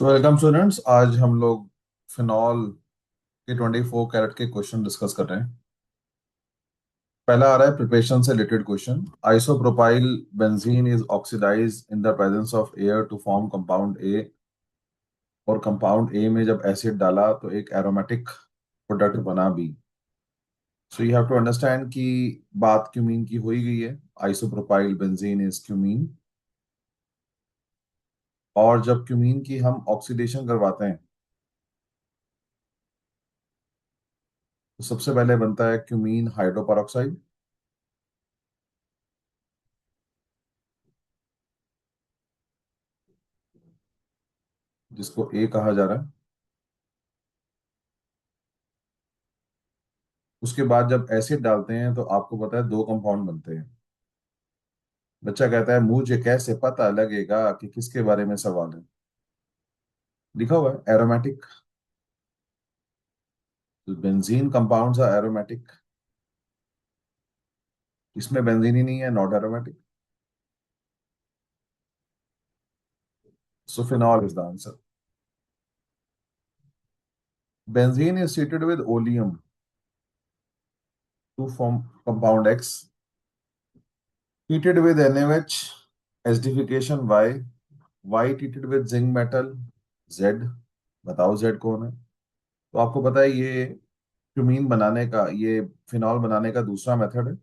तो welcome students, आज हम लोग फिनॉल के 24 कैरेट के क्वेश्चन डिस्कस कर रहे हैं। पहला आ रहा है प्रिपरेशन से related question. Isopropyl benzene is oxidise in the presence of air to form compound A, और कंपाउंड ए में जब एसिड डाला तो एक एरोमेटिक प्रोडक्ट बना B. So you have to understand कि बात क्यूमीन की हो ही गई है। आइसोप्रोपाइल बेंजीन इज क्यूमीन, और जब क्यूमीन की हम ऑक्सीडेशन करवाते हैं तो सबसे पहले बनता है क्यूमीन हाइड्रोपेरोक्साइड, जिसको ए कहा जा रहा है। उसके बाद जब एसिड डालते हैं तो आपको पता है दो कंपाउंड बनते हैं। बच्चा कहता है मुझे कैसे पता लगेगा कि किसके बारे में सवाल है। लिखा हुआ है aromatic. Benzene compounds are aromatic. इसमें बेंजीन ही नहीं है, not aromatic. So phenol is the answer. Benzene is treated with oleum to form compound X, treated with NaOH, acidification Y treated with zinc metal Z। बताओ Z कौन है? तो आपको पता है ये क्यूमीन बनाने का, ये फिनॉल बनाने का दूसरा मेथड है।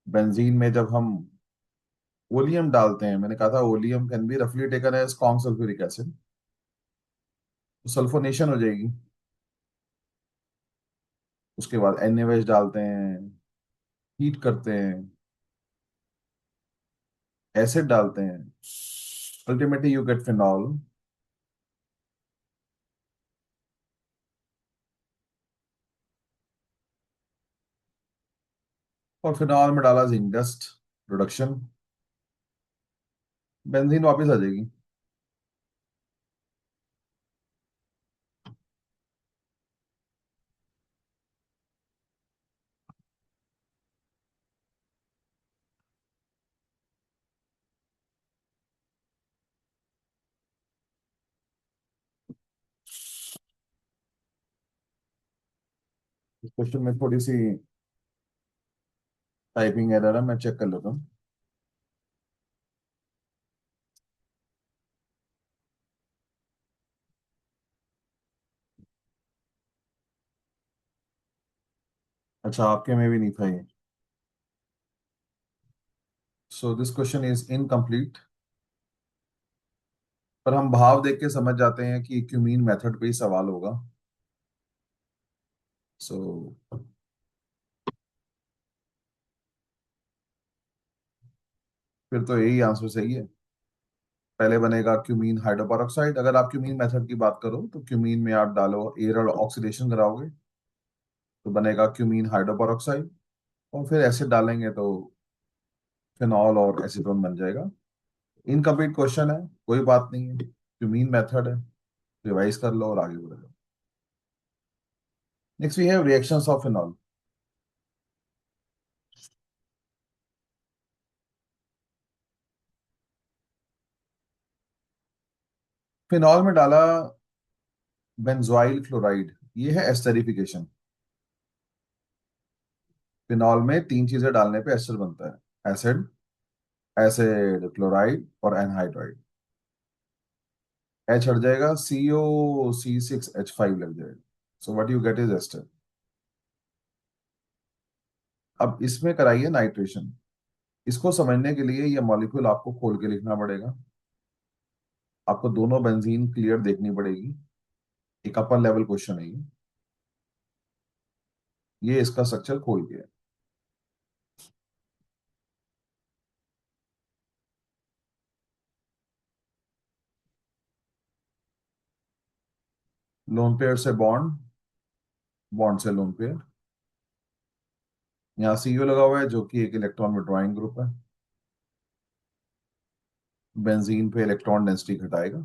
बेंजीन में जब हम ओलियम डालते हैं, मैंने कहा था ओलियम कैन बी रफली taken as conc sulphuric acid, तो सल्फोनेशन हो जाएगी। उसके बाद NaOH डालते हैं, हीट करते हैं, एसिड डालते हैं, अल्टीमेटली यू गेट फिनॉल। और फिनॉल में डाला जिंक डस्ट, प्रोडक्शन, बेंजीन वापस आ जाएगी। इस क्वेश्चन में थोड़ी सी टाइपिंग एरर है, मैं चेक कर लेता हूँ। अच्छा, आपके में भी नहीं था ये। So this question is incomplete. पर हम भाव देख के समझ जाते हैं कि क्यूमीन मेथड पे ही सवाल होगा। सो फिर तो यही आंसर सही है। पहले बनेगा क्यूमीन हाइड्रोपेरोक्साइड। अगर आप क्यूमीन मेथड की बात करो तो क्यूमीन में आप डालो एयर और ऑक्सीडेशन कराओगे तो बनेगा क्यूमीन हाइड्रोपेरोक्साइड, और फिर एसिड डालेंगे तो फिनॉल और एसीटोन बन जाएगा। इनकम्प्लीट क्वेश्चन है, कोई बात नहीं है, क्यूमीन मेथड है, रिवाइज कर लो और आगे बढ़ जाओ। Next we have reactions of phenol. Phenol में डाला बेंजोइल क्लोराइड, ये है एस्टरिफिकेशन। फिनॉल में तीन चीजें डालने पे एस्टर बनता है, एसिड, एसिड क्लोराइड और एनहाइड्राइड। एच हट जाएगा, CO C6H5 लग जाएगा। So what you get is ester. अब इसमें कराइए नाइट्रेशन। इसको समझने के लिए ये मॉलिक्यूल आपको खोल के लिखना पड़ेगा। आपको दोनों बेंजीन क्लियर देखनी पड़ेगी। एक अपर लेवल क्वेश्चन है ये इसका स्ट्रक्चर खोल के है। लोन पेयर से बॉन्ड, बॉन्ड से लोन पेयर। यहाँ CO लगा हुआ है जो कि एक इलेक्ट्रॉन विड्रॉइंग ग्रुप है, बेंजीन पे इलेक्ट्रॉन डेंसिटी घटाएगा।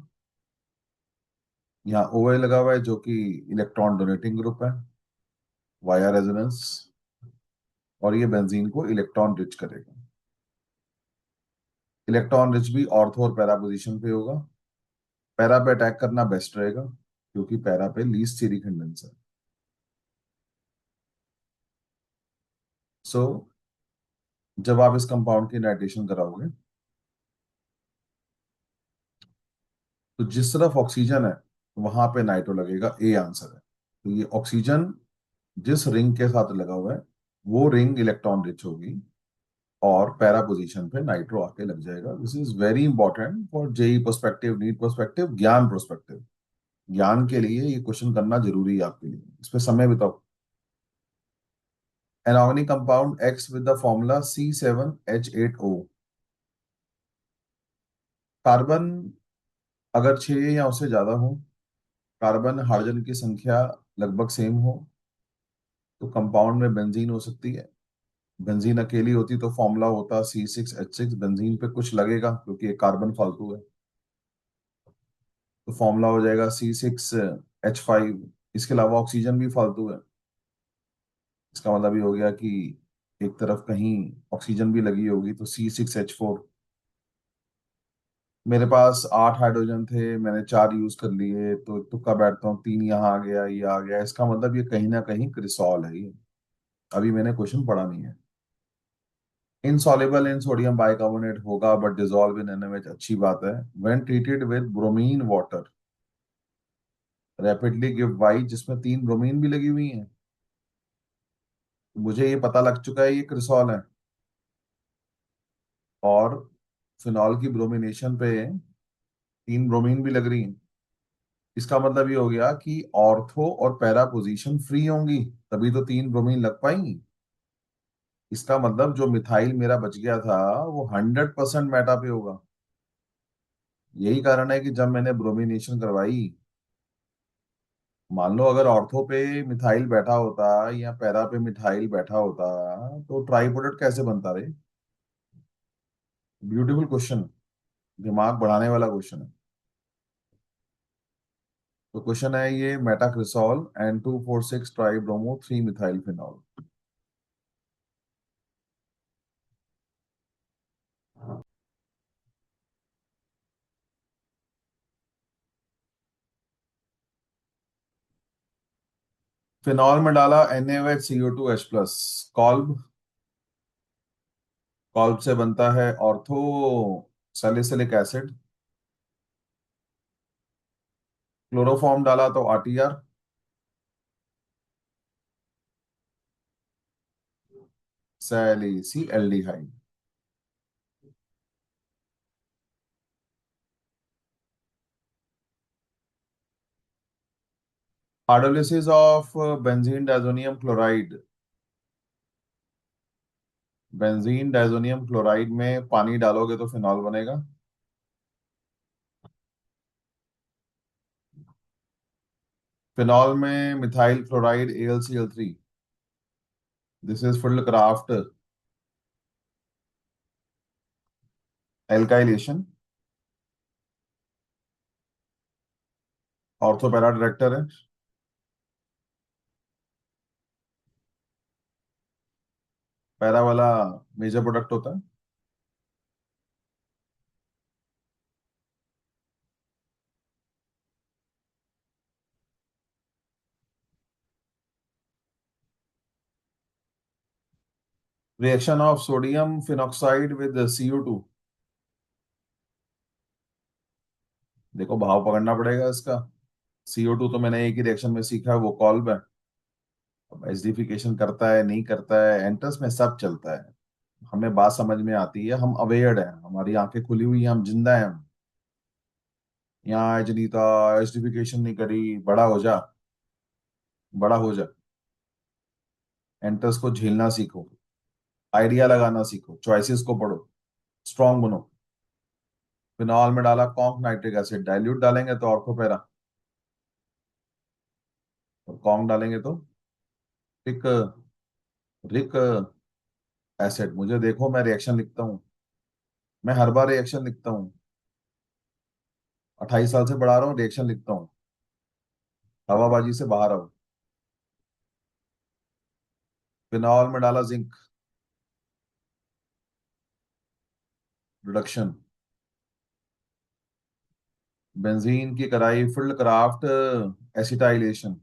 यहाँ OH लगा हुआ है जो कि इलेक्ट्रॉन डोनेटिंग ग्रुप है, वाया रेजोनेंस, और ये बेंजीन को इलेक्ट्रॉन रिच करेगा। इलेक्ट्रॉन रिच भी ऑर्थो और पैरा पोजीशन पे होगा। पैरा पे अटैक करना बेस्ट रहेगा क्योंकि पैरा पे लीस्ट सीरी कंडेंसर। सो जब आप इस कंपाउंड की नाइट्रेशन कराओगे तो जिस तरफ ऑक्सीजन है वहां पे नाइट्रो लगेगा, ए आंसर है। तो ये ऑक्सीजन जिस रिंग के साथ लगा हुआ है वो रिंग इलेक्ट्रॉन रिच होगी और पैरा पोजीशन पे नाइट्रो आके लग जाएगा। This is very important for JEE perspective, NEET perspective, ज्ञान पर्सपेक्टिव। ज्ञान के लिए ये क्वेश्चन करना जरूरी है आपके लिए। इस पे समय बिताओ। An organic compound X with the formula C7H8O। Carbon अगर 6 या उससे ज्यादा हो, कार्बन हाइड्रोजन की संख्या लगभग सेम हो, तो कंपाउंड में बेंजीन हो सकती है। बेंजीन अकेली होती तो फॉर्मूला होता C6H6। बेंजीन पे कुछ लगेगा क्योंकि एक कार्बन फालतू है, तो फॉर्मूला हो जाएगा C6H5। इसके अलावा ऑक्सीजन भी फालतू है। इसका मतलब ये हो गया कि एक तरफ कहीं ऑक्सीजन भी लगी होगी, तो C6H4। मेरे पास 8 हाइड्रोजन थे, मैंने 4 यूज कर लिए, तो तुक्का बैठता हूँ, 3 यहाँ आ गया, ये आ गया। इसका मतलब ये कहीं ना कहीं क्रिसॉल है ये। अभी मैंने क्वेश्चन पढ़ा नहीं है। इनसॉल्युबल इन सोडियम बाइकार्बोनेट होगा बट डिजोल्व इन NaOH, अच्छी बात है। When treated with bromine water rapidly give Y, जिसमें 3 ब्रोमीन भी लगी हुई हैं। मुझे ये पता लग चुका है ये क्रिसॉल है। और फिनॉल की ब्रोमिनेशन पे 3 ब्रोमीन भी लग रही हैं। इसका मतलब ये हो गया कि ऑर्थो और पैरा पोजीशन फ्री होंगी, तभी तो 3 ब्रोमीन लग पाएंगी। इसका मतलब जो मिथाइल मेरा बच गया था वो 100% मेटा पे होगा। यही कारण है कि जब मैंने ब्रोमिनेशन करवाई, मान लो अगर ऑर्थो पे मिथाइल बैठा होता या पैरा पे मिथाइल बैठा होता तो ट्राई प्रोडक्ट कैसे बनता रे। ब्यूटीफुल क्वेश्चन, दिमाग बढ़ाने वाला क्वेश्चन है। तो क्वेश्चन है ये, मेटाक्रिसॉल N246 try bromo 3 methyl phenol. Phenol में डाला NaOH CO2H+। कॉल्ब, कॉल्ब से बनता है ऑर्थो सैलिसिलिक एसिड। क्लोरोफॉर्म डाला तो RTR, salicylaldehyde. Hydrolysis of benzene diazonium chloride. Benzene diazonium chloride में पानी डालोगे तो फिनॉल बनेगा। फिनॉल में methyl chloride AlCl3। This is Friedel Crafts alkylation. Ortho para director है। पैरा वाला मेजर प्रोडक्ट होता है। Reaction of sodium phenoxide with CO2। देखो भाव पकड़ना पड़ेगा इसका। CO2 तो मैंने एक ही रिएक्शन में सीखा है, वो कॉल्ब है। अब एसिडिफिकेशन करता है नहीं करता है, एंट्रेंस में सब चलता है। हमें बात समझ में आती है, हम अवेयर्ड हैं, हमारी आंखें खुली हुई हैं, हम जिंदा हैं। हम यहाँ जनीता एसिडिफिकेशन नहीं करी, बड़ा हो जा, बड़ा हो जा। एंट्रेंस को झेलना सीखो, आइडिया लगाना सीखो, चॉइसेस को पढ़ो, स्ट्रांग बनो। फिनॉल में डाला कॉन्क नाइट्रिक एसिड, डाइल्यूट डालेंगे तो ऑर्थोपेरा, और कॉन्क डालेंगे तो रिक, रिक एसिड। मुझे देखो, मैं रिएक्शन लिखता हूँ, मैं हर बार रिएक्शन लिखता हूँ। 28 साल से पढ़ा रहा हूँ, रिएक्शन लिखता हूँ। हवाबाजी से बाहर आओ। फिनॉल में डाला जिंक, रिडक्शन। बेंजीन की कराई Friedel Crafts acetylation,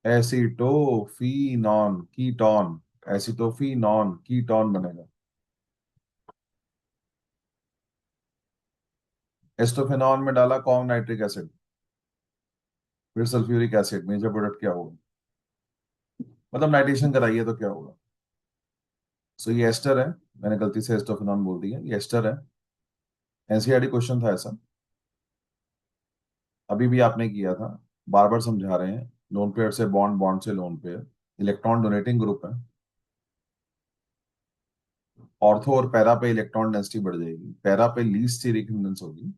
acetophenone ketone, acetophenone ketone बनेगा। एस्टोफेनॉन में डाला कॉन्ग नाइट्रिक एसिड, फिर सल्फ्यूरिक एसिड, मेजर प्रोडक्ट क्या होगा? मतलब नाइट्रेशन कराइए तो क्या होगा? सो ये एस्टर है, मैंने गलती से एस्टोफेनॉन बोल दिया, ये एस्टर है। एनसीईआरटी क्वेश्चन था ऐसा, अभी भी आपने किया था। बार बार समझा रहे हैं, लोन पेयर से बॉन्ड, बॉन्ड से lone pair, electron donating group है। ऑर्थो और पैरा पे इलेक्ट्रॉन डेंसिटी बढ़ जाएगी, पैरा पे लीस्ट स्टीरिक हिंड्रेंस होगी,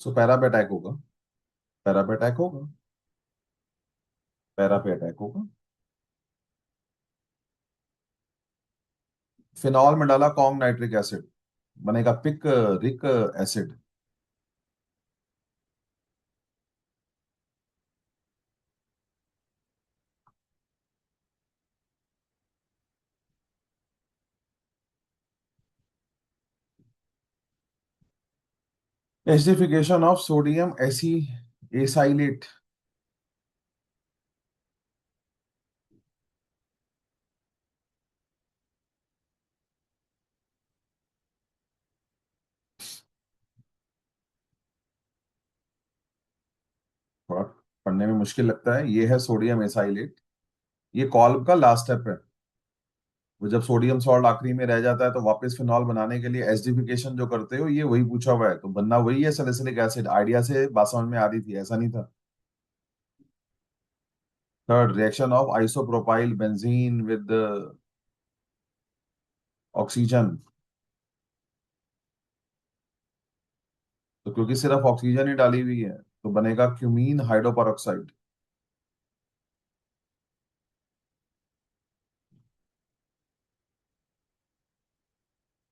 सो पैरा पे अटैक होगा, पैरा पे अटैक होगा, पैरा पे अटैक होगा। फिनॉल में डाला कॉन्ग नाइट्रिक एसिड, बनेगा picric acid. Acidification of sodium एसी एसाइलेट। थोड़ा पढ़ने में मुश्किल लगता है, ये है सोडियम एसाइलेट, ये कॉल्ब का लास्ट स्टेप है। वो जब सोडियम सॉल्ट आखिरी में रह जाता है तो वापस फिनॉल बनाने के लिए एसिडिफिकेशन जो करते हो, ये वही पूछा हुआ है, तो बनना वही है सैलिसिलिक एसिड। आइडिया से बात समझ में आ रही थी, ऐसा नहीं था। Third, reaction of isopropyl benzene with oxygen. तो क्योंकि सिर्फ ऑक्सीजन ही डाली हुई है, तो बनेगा cumene hydroperoxide.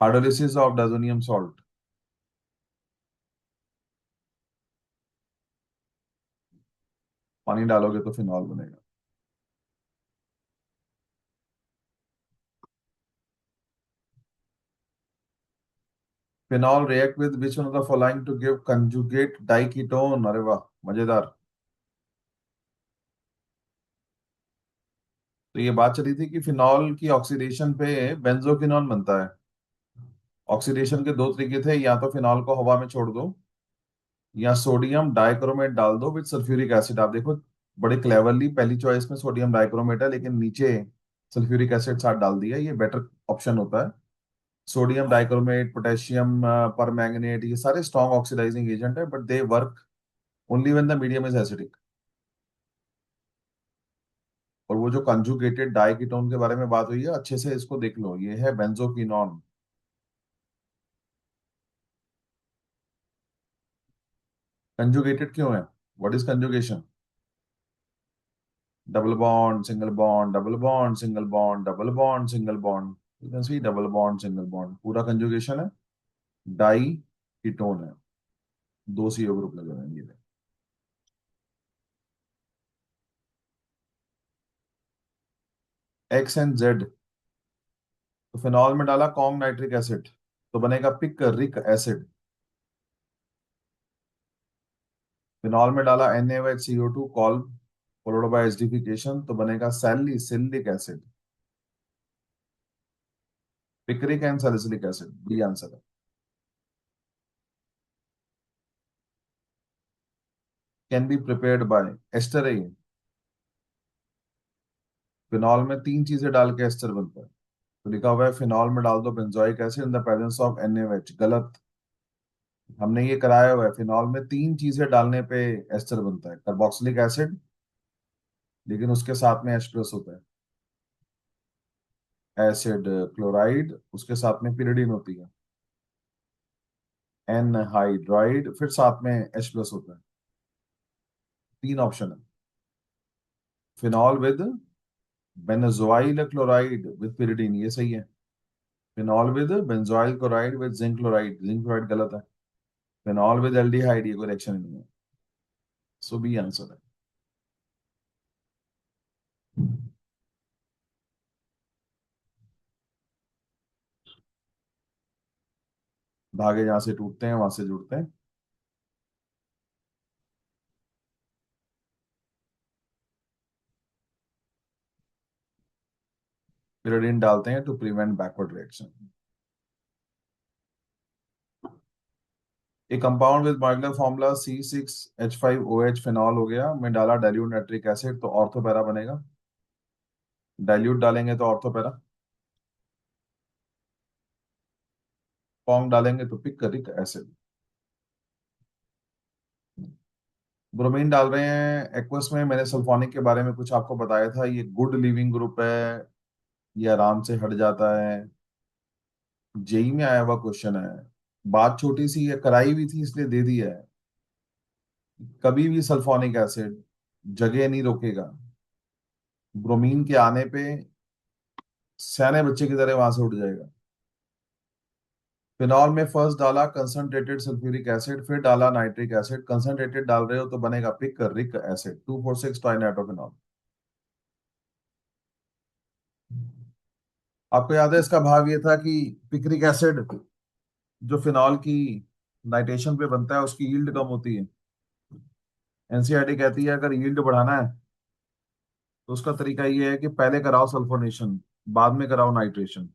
Hydrolysis of diazonium salt. पानी डालोगे तो फिनॉल बनेगा। Phenol react with which one of the following to give conjugate diketone. अरे वाह, मजेदार। तो ये बात चली थी कि फिनॉल की ऑक्सीडेशन पे बेंजोक्विनोन बनता है। ऑक्सीडेशन के दो तरीके थे, या तो फिनॉल को हवा में छोड़ दो, या सोडियम डाइक्रोमेट डाल दो विद सल्फ्यूरिक एसिड। आप देखो, बड़े क्लेवरली पहली चॉइस में सोडियम डाइक्रोमेट है, लेकिन नीचे सल्फ्यूरिक एसिड साथ डाल दिया, ये बेटर ऑप्शन होता है। सोडियम डाइक्रोमेट, पोटेशियम परमैंगनेट, ये सारे स्ट्रॉन्ग ऑक्सीडाइजिंग एजेंट है, but they work only when the medium is acidic. और वो जो कंजुगेटेड डाइकीटोन के बारे में बात हुई है, अच्छे से इसको देख लो, ये है बेंजोक्विनोन। कंजुगेटेड क्यों है? What is conjugation? Double bond single bond, double bond single bond, double bond single bond. You can see double bond single bond, पूरा कंजुगेशन है। डाई कीटोन है, दो सीओ ग्रुप लगे हुए हैं ये। X and Z. तो फिनॉल में डाला कॉन्ग नाइट्रिक एसिड, तो बनेगा पिक रिक एसिड। फिनॉल में डाला NaOH CO2 Kolbe followed by acidification, तो बनेगा salicylic acid. Picric and salicylic acid, B answer है। कैन बी प्रिपेयर्ड बाय एस्टरिन। फिनॉल में तीन चीजें डाल के एस्टर बनता है, तो लिखा हुआ है फिनॉल में डाल दो benzoic acid in the presence of NaOH, गलत। हमने ये कराया हुआ है, फिनॉल में तीन चीजें डालने पे एस्टर बनता है, कार्बोक्सिलिक एसिड, लेकिन उसके साथ में H प्लस होता है, एसिड क्लोराइड, उसके साथ में पिरिडीन होती है, एन हाइड्राइड, फिर साथ में H प्लस होता है। तीन ऑप्शन है। Phenol with benzoyl chloride with pyridine, ये सही है। Phenol with benzoyl chloride with zinc chloride, zinc chloride गलत है। फिनॉल विद एल्डिहाइड, ये कोई रिएक्शन नहीं है, सो बी आंसर है। धागे जहां से टूटते हैं वहां से जुड़ते हैं। pyridine डालते हैं टू प्रिवेंट बैकवर्ड रिएक्शन। एक compound with molecular formula C6H5OH phenol हो गया, में डाला डाइल्यूट नाइट्रिक एसिड तो ऑर्थो पैरा बनेगा। डाइल्यूट डालेंगे तो ऑर्थो पैरा, फॉर्म डालेंगे तो पिक्रिक एसिड। ब्रोमीन डाल रहे हैं एक्वस में। मैंने सल्फोनिक के बारे में कुछ आपको बताया था, ये गुड लिविंग ग्रुप है, ये आराम से हट जाता है। जेई में आया हुआ क्वेश्चन है, बात छोटी सी है, कराई भी थी इसलिए दे दिया है। कभी भी सल्फोनिक एसिड जगह नहीं रोकेगा, ब्रोमीन के आने पे सयाने बच्चे की तरह वहां से उठ जाएगा। फिनॉल में फर्स्ट डाला कंसंट्रेटेड सल्फ्यूरिक एसिड, फिर डाला नाइट्रिक एसिड। कंसंट्रेटेड डाल रहे हो तो बनेगा पिक्रिक एसिड, 2,4,6 ट्राइनाइट्रोफिनॉल। आपको याद है इसका भाव ये था कि पिक्रिक एसिड जो फिनॉल की नाइट्रेशन पे बनता है उसकी यील्ड कम होती है। एनसीईआरटी कहती है अगर यील्ड बढ़ाना है तो उसका तरीका ये है कि पहले कराओ सल्फोनेशन, बाद में कराओ नाइट्रेशन।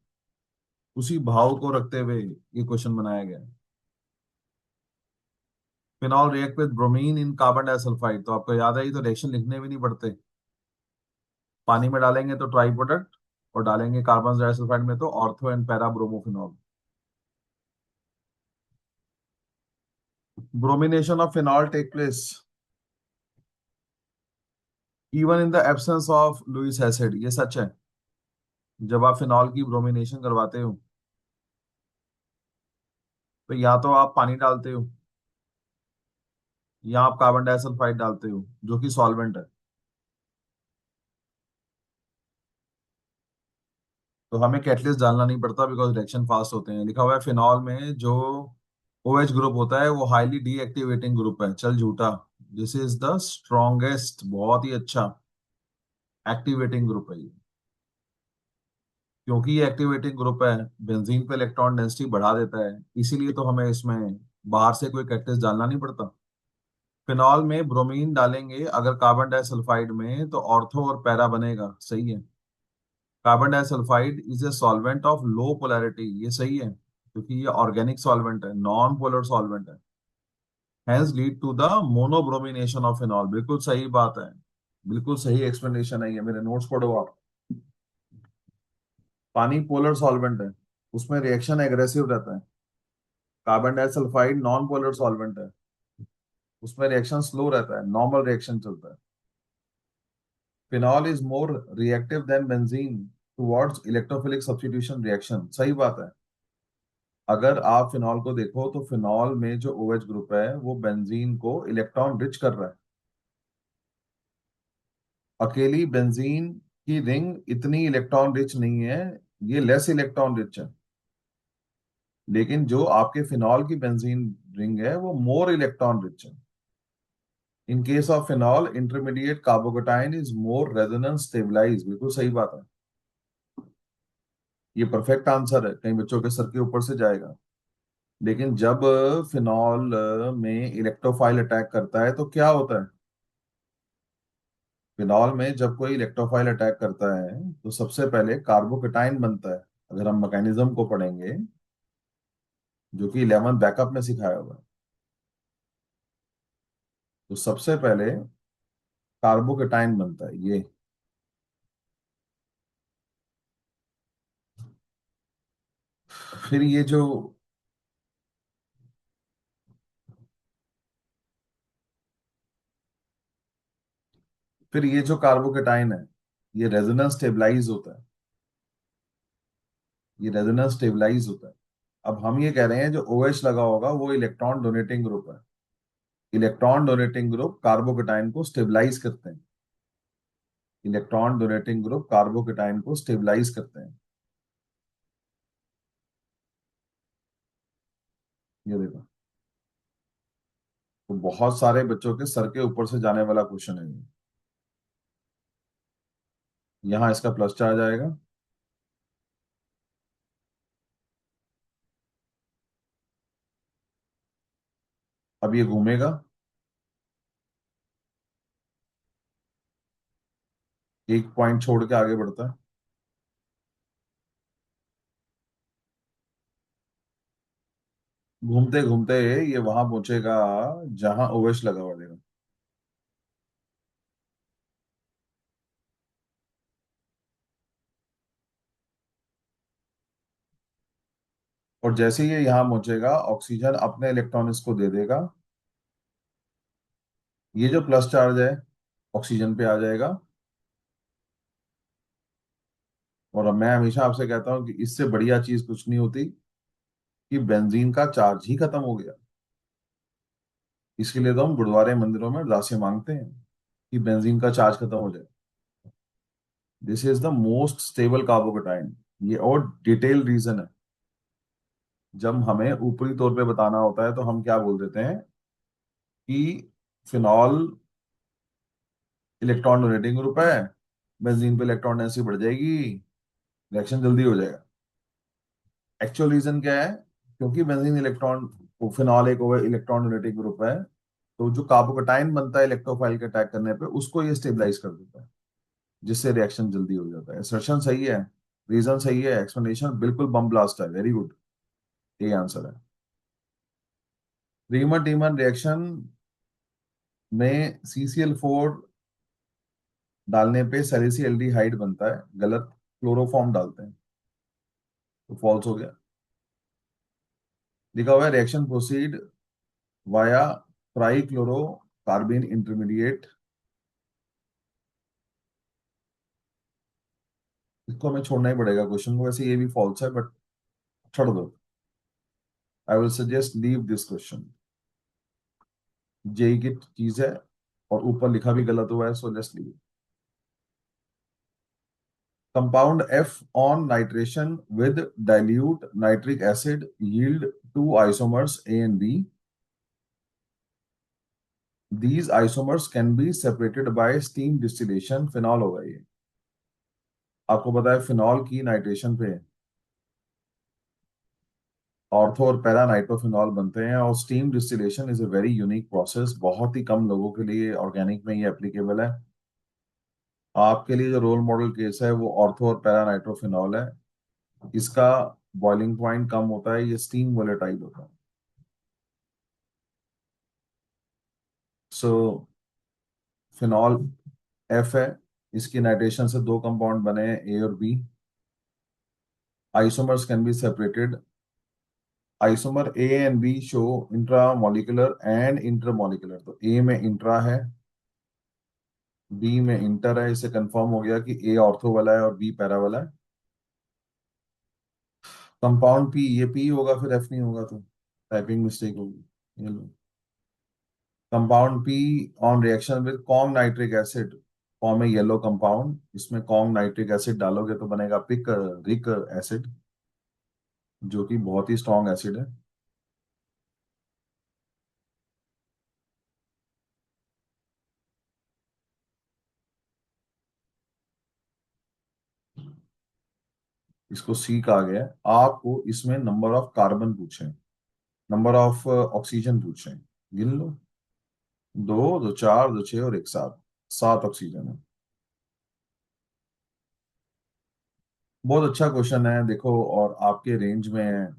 उसी भाव को रखते हुए ये क्वेश्चन बनाया गया है। Phenol react with bromine in carbon disulphide, तो आपको याद है ये तो रिएक्शन लिखने भी नहीं पड़ते। पानी में डालेंगे तो ट्राई प्रोडक्ट, और डालेंगे कार्बन डाइसल्फाइड में तो ortho and para bromophenol. Bromination of phenol take place even in the absence of Lewis acid, ये सच है। जब आप फिनॉल की ब्रोमिनेशन करवाते हो तो या तो आप पानी डालते हो या आप कार्बन डाइसल्फाइड डालते हो जो कि सॉल्वेंट है। तो हमें कैटलिस्ट डालना नहीं पड़ता बिकॉज रिएक्शन फास्ट होते हैं। लिखा हुआ है फिनॉल में जो OH ग्रुप होता है वो हाईली डीएक्टिवेटिंग ग्रुप है, चल झूठा। दिस इज द स्ट्रॉन्गेस्ट, बहुत ही अच्छा एक्टिवेटिंग ग्रुप है ये। क्योंकि ये एक्टिवेटिंग ग्रुप है, बेंजीन पे इलेक्ट्रॉन डेंसिटी बढ़ा देता है, इसीलिए तो हमें इसमें बाहर से कोई कैटलिस्ट डालना नहीं पड़ता। फिनॉल में ब्रोमीन डालेंगे अगर कार्बन डाइसल्फाइड में तो ऑर्थो और पैरा बनेगा, सही है। Carbon disulphide is a solvent of low polarity, ये सही है क्योंकि ये ऑर्गेनिक सॉल्वेंट है, नॉन पोलर सॉल्वेंट है। Hence lead to the monobromination of phenol, बिल्कुल सही बात है। बिल्कुल सही एक्सप्लेनेशन है ये, मेरे नोट्स पढ़ो आप। पानी पोलर सॉल्वेंट है, उसमें रिएक्शन एग्रेसिव रहता है। Carbon disulphide non polar solvent है, उसमें रिएक्शन स्लो रहता है, नॉर्मल रिएक्शन चलता है। Phenol is more reactive than benzene towards electrophilic substitution reaction, सही बात है। अगर आप फिनॉल को देखो तो फिनॉल में जो OH ग्रुप है वो बेंजीन को इलेक्ट्रॉन रिच कर रहा है। अकेली बेंजीन की रिंग इतनी इलेक्ट्रॉन रिच नहीं है, ये लेस इलेक्ट्रॉन रिच है। लेकिन जो आपके फिनॉल की बेंजीन रिंग है वो मोर इलेक्ट्रॉन रिच है। In case of phenol intermediate carbocation is more resonance stabilise, बिल्कुल सही बात है। ये परफेक्ट आंसर है, कई बच्चों के सर के ऊपर से जाएगा। लेकिन जब फिनॉल में इलेक्ट्रोफाइल अटैक करता है तो क्या होता है? फिनॉल में जब कोई इलेक्ट्रोफाइल अटैक करता है तो सबसे पहले कार्बोकेटाइन बनता है। अगर हम मैकेनिज्म को पढ़ेंगे जो कि 11th बैकअप में सिखाया हुआ है, तो सबसे पहले कार्बोकेटाइन बनता है ये। फिर ये जो फिर ये जो कार्बोकेटाइन है ये रेजोनेंस स्टेबलाइज होता है। ये रेजोनेंस स्टेबलाइज होता है। अब हम ये कह रहे हैं जो OH लगा होगा वो इलेक्ट्रॉन डोनेटिंग ग्रुप है। इलेक्ट्रॉन डोनेटिंग ग्रुप कार्बोकेटाइन को स्टेबलाइज करते हैं। इलेक्ट्रॉन डोनेटिंग ग्रुप कार्बोकेटाइन को स्टेबलाइज करते हैं। ये देखो, तो बहुत सारे बच्चों के सर के ऊपर से जाने वाला क्वेश्चन है ये। यहाँ इसका प्लस चार्ज आएगा। अब ये घूमेगा, एक पॉइंट छोड़ के आगे बढ़ता है, घूमते घूमते ये वहां पहुंचेगा जहां ओवेश लगा हुआ देगा। और जैसे ही ये यहाँ पहुंचेगा, ऑक्सीजन अपने इलेक्ट्रॉन इसको दे देगा, ये जो प्लस चार्ज है ऑक्सीजन पे आ जाएगा। और अब मैं हमेशा आपसे कहता हूँ कि इससे बढ़िया चीज कुछ नहीं होती कि बेंजीन का चार्ज ही खत्म हो गया। इसके लिए तो हम गुरुद्वारे मंदिरों में अरदासें मांगते हैं कि बेंजीन का चार्ज खत्म हो जाए। This is the most stable carbocation. ये और डिटेल रीजन है। जब हमें ऊपरी तौर पे बताना होता है तो हम क्या बोल देते हैं कि फिनॉल इलेक्ट्रॉन डोनेटिंग ग्रुप है, बेंजीन पे इलेक्ट्रॉन डेंसिटी बढ़ जाएगी, रिएक्शन जल्दी हो जाएगा। एक्चुअल रीजन क्या है? क्योंकि बेंजीन इलेक्ट्रॉन, फिनॉल एक इलेक्ट्रॉन डोनेटिंग ग्रुप है, तो जो कार्बोकेटाइन बनता है इलेक्ट्रोफाइल के अटैक करने पे उसको ये स्टेबलाइज कर देता है, जिससे रिएक्शन जल्दी हो जाता है। असर्शन सही है, रीजन सही है, एक्सप्लेनेशन बिल्कुल बम ब्लास्ट है, वेरी गुड। ये आंसर है। रीमन टीमन रिएक्शन में CCl4 डालने पे सैलिसिल्डिहाइड बनता है, गलत, क्लोरोफॉर्म डालते हैं, तो फॉल्स हो गया। लिखा हुआ है reaction proceed via trichloro कार्बिन intermediate. इसको हमें छोड़ना ही पड़ेगा क्वेश्चन को, वैसे ये भी फॉल्स है बट छोड़ दो। I will suggest leave this question. JEE की चीज है और ऊपर लिखा भी गलत हुआ है, so let's leave. Compound F on nitration with dilute nitric acid yield two isomers A and B. These isomers can be separated by steam distillation. Phenol होगा ये। आपको पता है फिनॉल की नाइट्रेशन पे ऑर्थो और पैरा नाइट्रोफिनॉल बनते हैं, और steam distillation is a very unique process. बहुत ही कम लोगों के लिए ऑर्गेनिक में ये एप्लीकेबल है। आपके लिए जो रोल मॉडल केस है वो ऑर्थो और पैरा नाइट्रोफिनॉल है। इसका बॉइलिंग पॉइंट कम होता है, ये स्टीम वोलेटाइल होता है। सो फिनॉल एफ है, इसकी नाइट्रेशन से दो कंपाउंड बने हैं ए और B. Isomers can be separated. Isomer A and B show intramolecular and intermolecular, तो ए में इंट्रा है, बी में इंटर है। इससे कंफर्म हो गया कि ए ऑर्थो वाला है और बी पैरा वाला है। कंपाउंड पी, ये पी होगा फिर एफ नहीं होगा, तो टाइपिंग मिस्टेक होगी। ये लो, compound P on reaction with conc nitric acid form a yellow compound. इसमें कॉन्ग नाइट्रिक एसिड डालोगे तो बनेगा पिक रिक एसिड, जो कि बहुत ही स्ट्रॉन्ग एसिड है। इसको सी कहा गया है। आपको इसमें नंबर ऑफ कार्बन पूछे, नंबर ऑफ ऑक्सीजन पूछे, गिन लो। दो, दो चार, दो छह और एक सात, सात ऑक्सीजन है। बहुत अच्छा क्वेश्चन है देखो, और आपके रेंज में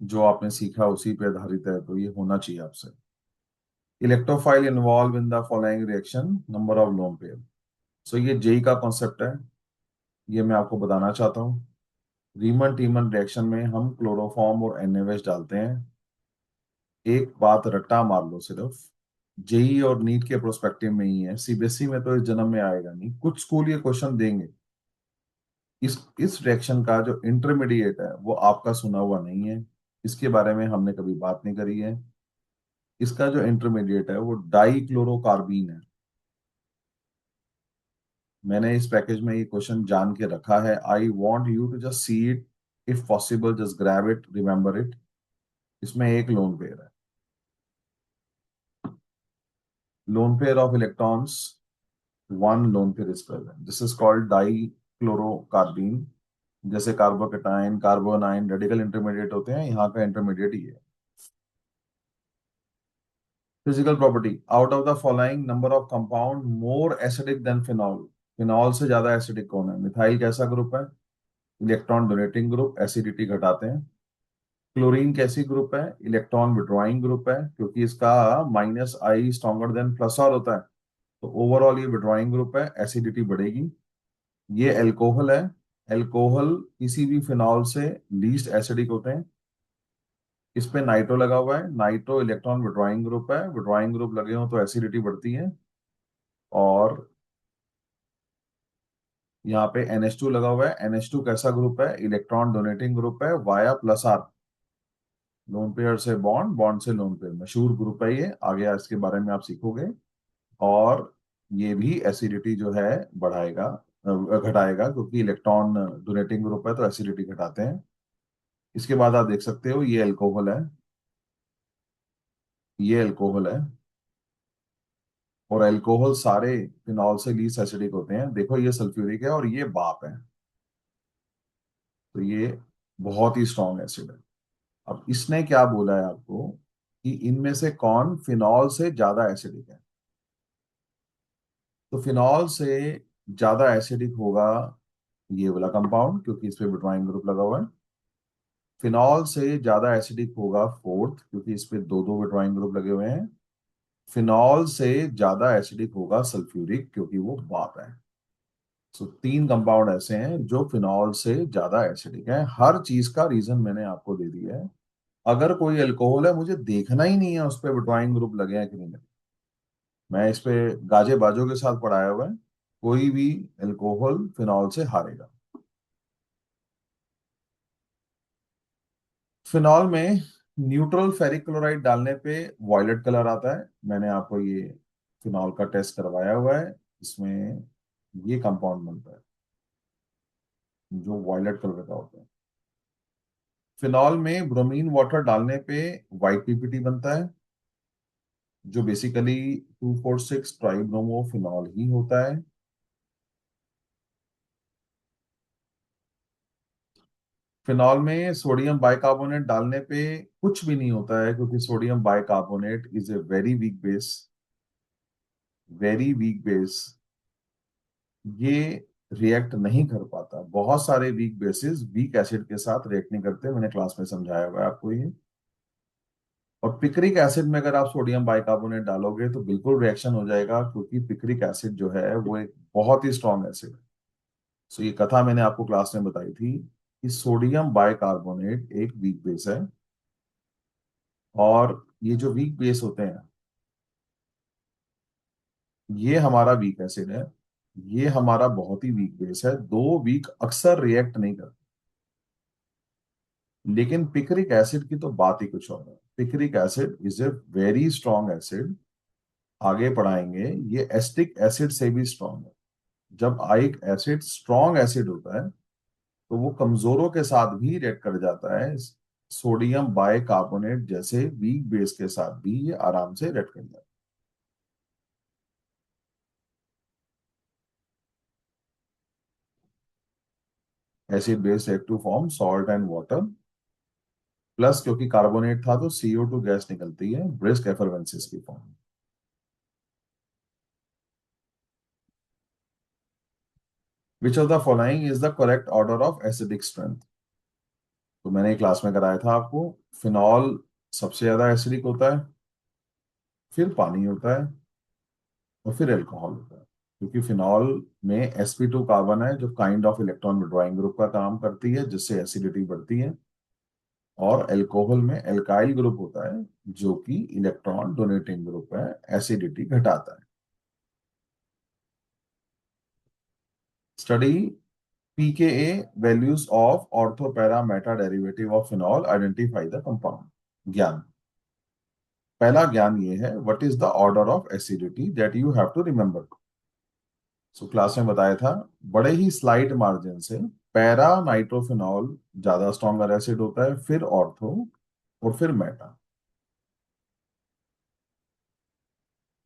जो आपने सीखा उसी पे आधारित है, तो ये होना चाहिए आपसे। Electrophile involve in the following reaction, number of lone pair. So ये जेई का कॉन्सेप्ट है, ये मैं आपको बताना चाहता हूँ। रीमन टीमन रिएक्शन में हम क्लोरोफॉर्म और NaOH डालते हैं। एक बात रट्टा मार लो सिर्फ, जेई और नीट के प्रोस्पेक्टिव में ही है, सीबीएसई में तो इस जन्म में आएगा नहीं। कुछ स्कूल ये क्वेश्चन देंगे। इस रिएक्शन का जो इंटरमीडिएट है वो आपका सुना हुआ नहीं है, इसके बारे में हमने कभी बात नहीं करी है। इसका जो इंटरमीडिएट है वो डाई क्लोरोकार्बीन है। मैंने इस पैकेज में ये क्वेश्चन जान के रखा है। I want you to just see it, if possible just grab it, remember it. इसमें एक लोन पेयर है, lone pair of electrons, one lone pair is present, this is called dichlorocarbene. जैसे carbocation कार्बोनाइन radical intermediate होते हैं, यहाँ का intermediate ही है। Physical property, out of the following number of compound more acidic than phenol. Phenol से ज्यादा acidic कौन है? मिथाइल कैसा ग्रुप है? इलेक्ट्रॉन डोनेटिंग ग्रुप, एसिडिटी घटाते हैं। क्लोरीन कैसी ग्रुप है? इलेक्ट्रॉन विड्रॉइंग ग्रुप है, क्योंकि इसका minus I stronger than plus R होता है, तो ओवरऑल ये विड्रॉइंग ग्रुप है, एसिडिटी बढ़ेगी। ये एल्कोहल है। एल्कोहल किसी भी फिनॉल से लीस्ट एसिडिक होते हैं। इस पे नाइट्रो लगा हुआ है, नाइट्रो इलेक्ट्रॉन विड्रॉइंग ग्रुप है, विड्रॉइंग ग्रुप लगे हो तो एसिडिटी बढ़ती है। और यहाँ पे NH2 लगा हुआ है, NH2 कैसा ग्रुप है? इलेक्ट्रॉन डोनेटिंग ग्रुप है, via plus R, lone pair से बॉन्ड, बॉन्ड से लोन पेयर, मशहूर ग्रुप है ये, आगे इसके बारे में आप सीखोगे। और ये भी एसिडिटी जो है बढ़ाएगा, घटाएगा, क्योंकि इलेक्ट्रॉन डोनेटिंग ग्रुप है तो एसिडिटी घटाते हैं। इसके बाद आप देख सकते हो ये अल्कोहल है, ये अल्कोहल है। और अल्कोहल सारे फिनॉल से लीस्ट एसिडिक होते हैं। देखो ये सल्फ्यूरिक है और ये बाप है, तो ये बहुत ही स्ट्रॉन्ग एसिड है। अब इसने क्या बोला है आपको कि इनमें से कौन फिनॉल से ज्यादा एसिडिक है? तो फिनॉल से ज्यादा एसिडिक होगा ये वाला कंपाउंड, क्योंकि इस पे ब्यूटाइल ग्रुप लगा हुआ है। फिनॉल से ज्यादा एसिडिक होगा फोर्थ, क्योंकि इस पे दो दो ब्यूटाइल ग्रुप लगे हुए हैं। फिनॉल से ज्यादा एसिडिक होगा सल्फ्यूरिक, क्योंकि वो बाप है। तो तीन कंपाउंड ऐसे हैं जो फिनॉल से ज्यादा एसिडिक है। हर चीज का रीजन मैंने आपको दे दिया है। अगर कोई अल्कोहल है, मुझे देखना ही नहीं है उस पर ब्यूटाइल ग्रुप लगे हैं कि नहीं लगे। मैं इस पे गाजे बाजों के साथ पढ़ाया हुआ है, कोई भी अल्कोहल फिनॉल से हारेगा। फिनॉल में न्यूट्रल फेरिक क्लोराइड डालने पे वॉयलेट कलर आता है। मैंने आपको ये फिनॉल का टेस्ट करवाया हुआ है, इसमें ये कंपाउंड बनता है जो वॉयलेट कलर का होता है। फिनॉल में ब्रोमीन वाटर डालने पे वाइट पीपीटी बनता है, जो बेसिकली 2,4,6 ट्राइब्रोमो फिनॉल ही होता है। फिनॉल में सोडियम बाइकार्बोनेट डालने पे कुछ भी नहीं होता है, क्योंकि sodium bicarbonate is a very weak base, very weak base. ये रिएक्ट नहीं कर पाता। बहुत सारे वीक बेसिस वीक एसिड के साथ रिएक्ट नहीं करते, मैंने क्लास में समझाया हुआ है आपको ये। और पिक्रिक एसिड में अगर आप सोडियम बाइकार्बोनेट डालोगे तो बिल्कुल रिएक्शन हो जाएगा, क्योंकि पिक्रिक एसिड जो है वो एक बहुत ही स्ट्रॉन्ग एसिड है। सो ये कथा मैंने आपको क्लास में बताई थी कि सोडियम बाइकार्बोनेट एक वीक बेस है। और ये जो वीक बेस होते हैं, ये हमारा वीक एसिड है, ये हमारा बहुत ही वीक बेस है। दो वीक अक्सर रिएक्ट नहीं करते। लेकिन पिक्रिक एसिड की तो बात ही कुछ और है। Picric acid is a very strong acid, आगे पढ़ाएंगे। ये एस्टिक एसिड से भी स्ट्रॉन्ग है। जब एक एसिड स्ट्रॉन्ग एसिड होता है तो वो कमजोरों के साथ भी रिएक्ट कर जाता है। सोडियम बाइकार्बोनेट जैसे वीक बेस के साथ भी ये आराम से रिएक्ट कर जाता है। Acid base react to form salt and water, plus क्योंकि कार्बोनेट था तो CO2 गैस निकलती है ब्रिस्क एफरवेंसेस की form. Which of the following is the correct order of acidic strength? तो मैंने क्लास में कराया था आपको। फिनॉल सबसे ज्यादा एसिडिक होता है, फिर पानी होता है, और फिर अल्कोहल होता है। क्योंकि फिनॉल में sp2 कार्बन है, जो kind of electron withdrawing group का काम करती है, जिससे एसिडिटी बढ़ती है। और अल्कोहल में एल्काइल ग्रुप होता है, जो कि इलेक्ट्रॉन डोनेटिंग ग्रुप है, एसिडिटी घटाता है। Study pKa values of ortho para meta derivative of phenol, identify the compound. ज्ञान, पहला ज्ञान ये है, what is the order of acidity that you have to remember. So class में बताया था, बड़े ही स्लाइट मार्जिन से पैरा नाइट्रोफिनॉल ज्यादा स्ट्रॉन्गर एसिड होता है, फिर ऑर्थो, और फिर मेटा।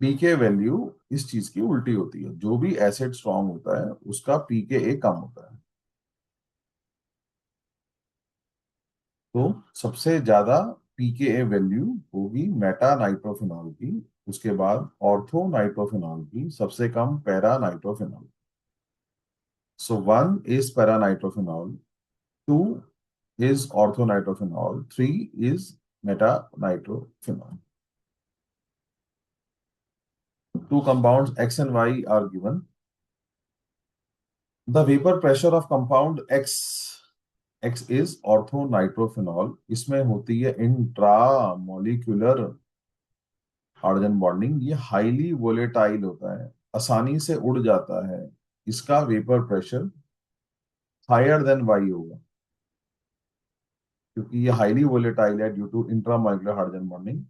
पीके वैल्यू इस चीज की उल्टी होती है, जो भी एसिड स्ट्रॉन्ग होता है उसका पीके कम होता है। तो सबसे ज्यादा पीकेए वैल्यू होगी मेटा नाइट्रोफिनॉल की, उसके बाद ऑर्थो नाइट्रोफिनॉल की, सबसे कम para nitrophenol. So 1 is para nitrophenol, 2 is orthonitrophenol, 3 is metanitrophenol. Two compounds X and Y are given. The vapor pressure of compound X is orthonitrophenol. इसमें होती है इंट्रामोलिक्यूलर हाइड्रोजन बॉन्डिंग। ये हाईली वोलेटाइल होता है, आसानी से उड़ जाता है। इसका vapour pressure higher than Y होगा, क्योंकि ये हाईली वोलेटाइल है due to intramolecular hydrogen bonding.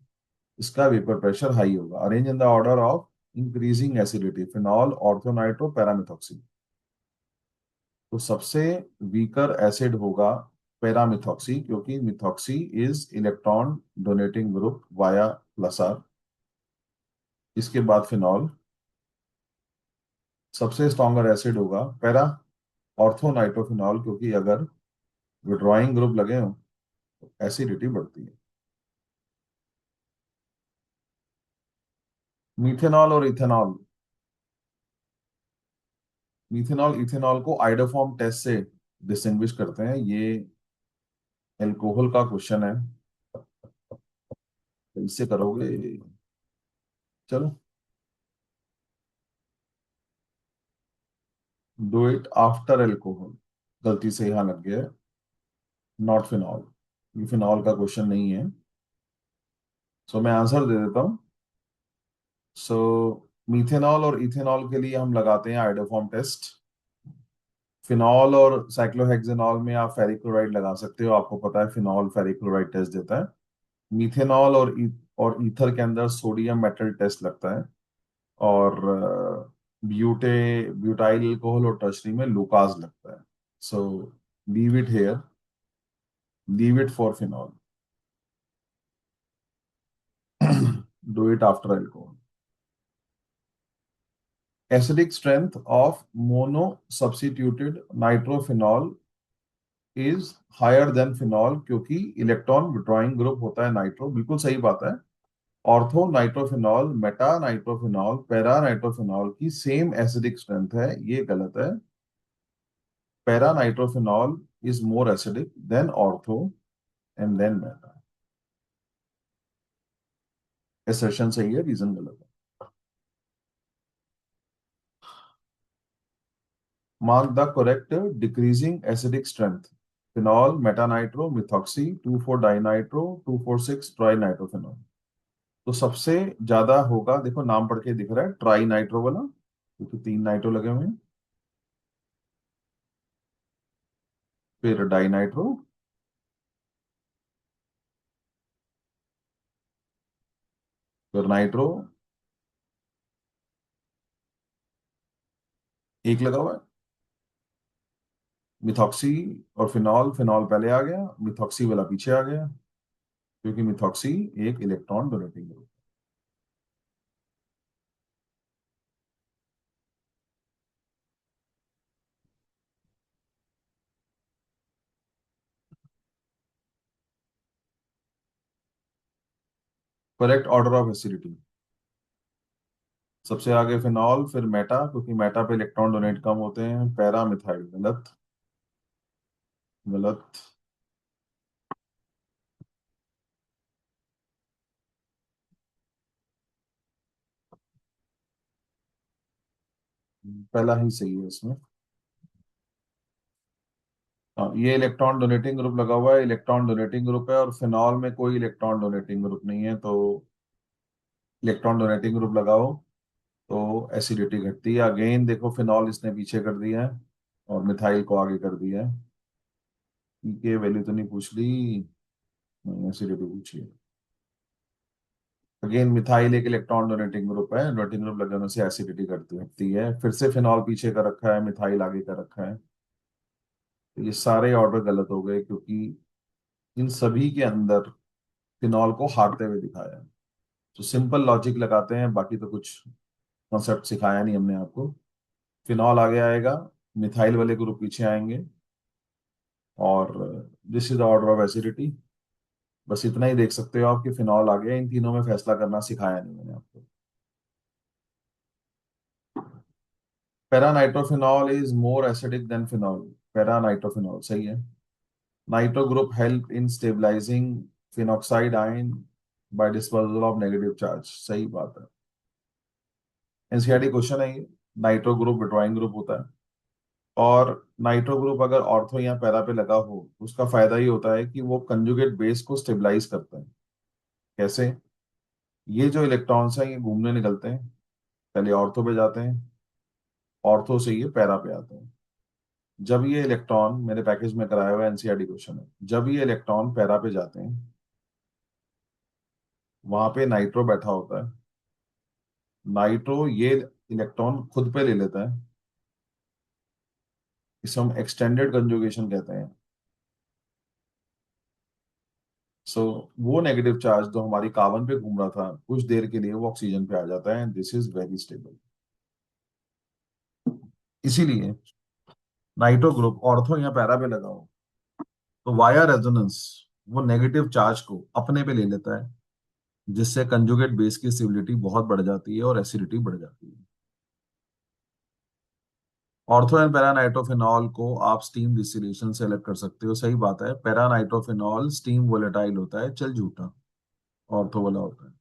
इसका वेपर प्रेशर हाई होगा। Arrange in the order of increasing acidity, phenol, orthonitro, paramethoxy. तो सबसे वीकर एसिड होगा पैरामिथॉक्सी, क्योंकि methoxy is electron donating group via plus R. इसके बाद phenol. सबसे स्ट्रॉन्गर एसिड होगा पैरा ऑर्थोनाइट्रोफिनॉल, क्योंकि अगर विड्रॉइंग ग्रुप लगे हो तो एसिडिटी बढ़ती है। मीथेनॉल और इथेनॉल। मीथेनॉल इथेनॉल को आइडोफॉर्म टेस्ट से डिस्टिंग्विश करते हैं। ये एल्कोहल का क्वेश्चन है, तो इससे करोगे। चलो, डू इट आफ्टर एल्कोहल। गलती से यहां लग गया, नॉट फिनॉल। ये फिनॉल का क्वेश्चन नहीं है। सो मैं आंसर दे देता हूँ। सो मीथेनॉल और इथेनॉल के लिए हम लगाते हैं आइडोफॉर्म टेस्ट। फिनॉल और साइक्लोहेक्सेनॉल में आप फेरिक क्लोराइड लगा सकते हो, आपको पता है फिनॉल फेरिक क्लोराइड टेस्ट देता है। मीथेनॉल और ईथर के अंदर सोडियम मेटल टेस्ट लगता है। और ब्यूटाइल अल्कोहल और टर्शरी में लूकास लगता है। So leave it here, leave it for phenol. Do it after alcohol. Acidic strength of mono substituted nitrophenol is higher than phenol, क्योंकि इलेक्ट्रॉन विड्रॉइंग ग्रुप होता है नाइट्रो। बिल्कुल सही बात है। Ortho nitrophenol, meta nitrophenol, para nitrophenol की same acidic strength है, ये गलत है। Para nitrophenol is more acidic than ortho and then meta. Assertion सही है, रीजन गलत है। Mark the correct decreasing acidic strength. Phenol, meta-nitro, methoxy, 2,4 dinitro, 2,4,6 try nitrophenol. तो सबसे ज्यादा होगा, देखो नाम पढ़ के दिख रहा है, ट्राई नाइट्रो वाला, क्योंकि 3 नाइट्रो लगे हुए हैं। फिर डाइनाइट्रो, फिर नाइट्रो, एक लगा हुआ है। मिथॉक्सी और फिनॉल, फिनॉल पहले आ गया, मिथॉक्सी वाला पीछे आ गया, क्योंकि मिथॉक्सी एक electron donating group. Correct order of acidity. सबसे आगे फिनॉल, फिर मेटा, क्योंकि मेटा पे इलेक्ट्रॉन डोनेट कम होते हैं। पैरा मिथाइल, गलत, गलत। पहला ही सही है इसमें। हाँ, ये इलेक्ट्रॉन डोनेटिंग ग्रुप लगा हुआ है, इलेक्ट्रॉन डोनेटिंग ग्रुप है, और फिनॉल में कोई इलेक्ट्रॉन डोनेटिंग ग्रुप नहीं है, तो इलेक्ट्रॉन डोनेटिंग ग्रुप लगाओ तो एसिडिटी घटती है। अगेन देखो, फिनॉल इसने पीछे कर दिया है और मिथाइल को आगे कर दिया है। के वैल्यू तो नहीं पूछ ली, एसिडिटी पूछी है। अगेन मिथाइल एक इलेक्ट्रॉन डोनेटिंग ग्रुप है, डोनेटिंग ग्रुप लगने से एसिडिटी घटती घटती है। फिर से फिनॉल पीछे का रखा है, मिथाइल आगे का रखा है। तो ये सारे ऑर्डर गलत हो गए, क्योंकि इन सभी के अंदर फिनॉल को हारते हुए दिखाया है। तो सिंपल लॉजिक लगाते हैं, बाकी तो कुछ कॉन्सेप्ट सिखाया नहीं हमने आपको। फिनॉल आगे आएगा, मिथाइल वाले ग्रुप पीछे आएंगे, और this is the order of acidity. बस इतना ही देख सकते हो आप कि फिनॉल आ गया, इन तीनों में फैसला करना सिखाया नहीं मैंने आपको। Paranitrophenol is more acidic than phenol. Paranitrophenol सही है। Nitro group help in stabilising phenoxide ion by disposal of negative charge, सही बात है। एनसीईआरटी क्वेश्चन है ये। नाइट्रो ग्रुप विट्रॉइंग ग्रुप होता है, और नाइट्रो ग्रुप अगर ऑर्थो या पैरा पे लगा हो, उसका फायदा ये होता है कि वो कंजुगेट बेस को स्टेबलाइज करता है। कैसे? ये जो इलेक्ट्रॉन्स हैं ये घूमने निकलते हैं, पहले ऑर्थो पे जाते हैं, ऑर्थो से ये पैरा पे आते हैं। जब ये इलेक्ट्रॉन, मेरे पैकेज में कराया हुआ एनसीईआरटी क्वेश्चन है, जब ये इलेक्ट्रॉन पैरा पे जाते हैं, वहां पे नाइट्रो बैठा होता है। नाइट्रो ये इलेक्ट्रॉन खुद पे ले लेता है, इसे हम एक्सटेंडेड कंजुगेशन कहते हैं। सो वो नेगेटिव चार्ज जो हमारी कार्बन पे घूम रहा था, कुछ देर के लिए वो ऑक्सीजन पे आ जाता है, दिस इज वेरी स्टेबल। इसीलिए नाइट्रो ग्रुप ऑर्थो या पैरा पे लगा हो तो वाया रेजोनेंस वो नेगेटिव चार्ज को अपने पे ले लेता है, जिससे कंजुगेट बेस की स्टेबिलिटी बहुत बढ़ जाती है और एसिडिटी बढ़ जाती है। ऑर्थो एंड पैरानाइट्रोफिनॉल को आप स्टीम डिस्टिलेशन से अलग कर सकते हो, सही बात है। पैरानाइट्रोफिनॉल स्टीम वोलेटाइल होता है, चल झूठा, ऑर्थो वाला होता है।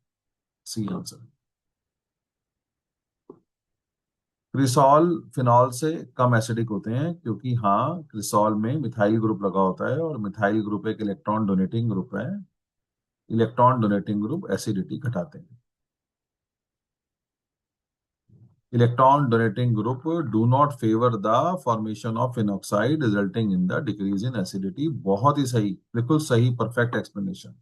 C answer. क्रिसॉल फिनॉल से कम एसिडिक होते हैं, क्योंकि हाँ, क्रिसॉल में मिथाइल ग्रुप लगा होता है, और मिथाइल ग्रुप एक इलेक्ट्रॉन डोनेटिंग ग्रुप है। इलेक्ट्रॉन डोनेटिंग ग्रुप एसिडिटी घटाते हैं। Electron donating group do not favour the formation of phenoxide resulting in the decrease in acidity. बहुत ही सही, बिल्कुल सही, परफेक्ट एक्सप्लेनेशन।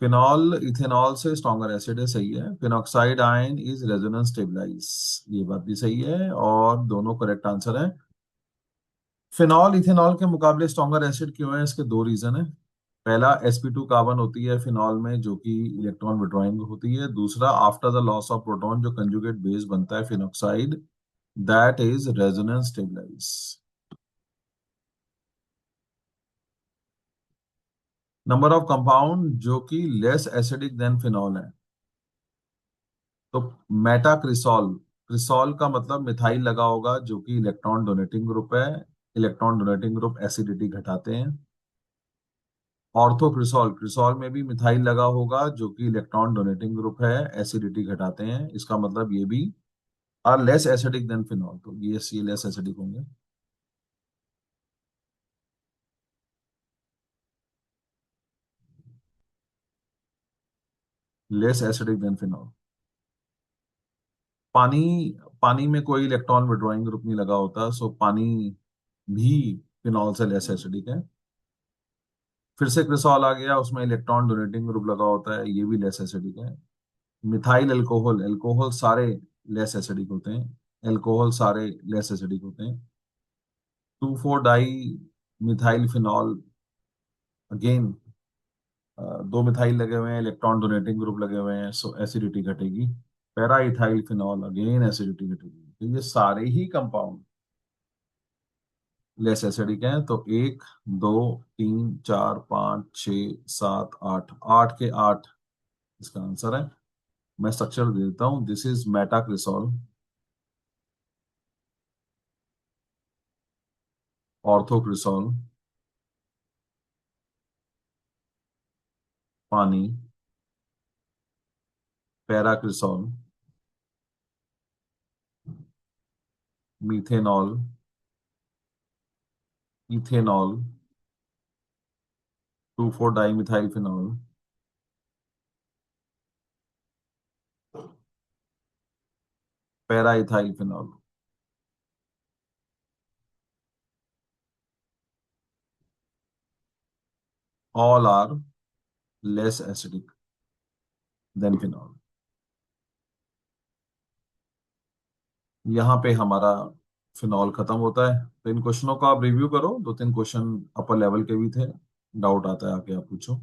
फिनॉल इथेनॉल से स्ट्रॉन्गर एसिड है, सही है। Phenoxide ion is resonance stabilise, ये बात भी सही है, और दोनों करेक्ट आंसर है। फिनॉल इथेनॉल के मुकाबले स्ट्रॉन्गर एसिड क्यों है? इसके दो रीजन है। पहला, sp2 कार्बन होती है फिनॉल में, जो कि इलेक्ट्रॉन विड्रॉइंग होती है। दूसरा, after the loss of proton जो कंजुगेट बेस बनता है phenoxide, that is resonance stabilise. Number of compound जो कि लेस एसिडिक देन फिनॉल है, तो मेटा क्रिसॉल। क्रिसॉल का मतलब मिथाइल लगा होगा, जो कि इलेक्ट्रॉन डोनेटिंग ग्रुप है। इलेक्ट्रॉन डोनेटिंग ग्रुप एसिडिटी घटाते हैं। ऑर्थो क्रिसॉल, क्रिसॉल में भी मिथाइल लगा होगा, जो कि इलेक्ट्रॉन डोनेटिंग ग्रुप है, एसिडिटी घटाते हैं। इसका मतलब ये भी are less acidic than phenol, तो ये लेस एसिडिक होंगे। Less acidic than phenol. पानी, पानी में कोई इलेक्ट्रॉन विड्रॉइंग ग्रुप नहीं लगा होता, सो पानी भी फिनॉल से लेस एसिडिक है। फिर से क्रिसॉल आ गया, उसमें इलेक्ट्रॉन डोनेटिंग ग्रुप लगा होता है, ये भी लेस एसिडिक है। मिथाइल अल्कोहल, अल्कोहल सारे लेस एसिडिक होते हैं। अल्कोहल सारे लेस एसिडिक होते हैं। 2,4 डाई मिथाइल फिनॉल, अगेन दो मिथाइल लगे हुए हैं, इलेक्ट्रॉन डोनेटिंग ग्रुप लगे हुए हैं, सो एसिडिटी घटेगी। Para ethyl phenol, again acidity घटेगी। तो ये सारे ही कंपाउंड लेस एसिडिक हैं। तो एक, दो, तीन, चार, पाँच, छ, सात, आठ, आठ के आठ इसका आंसर है। मैं स्ट्रक्चर दे देता हूं, this is metacresol, orthocresol, pani, paracresol, methanol, ethanol, 2,4 dimethyl phenol, paraethyl phenol. All are less acidic than phenol. यहाँ पे हमारा फिनॉल खत्म होता है। तो इन क्वेश्चनों को आप रिव्यू करो, दो तीन क्वेश्चन अपर लेवल के भी थे, डाउट आता है आके आप पूछो।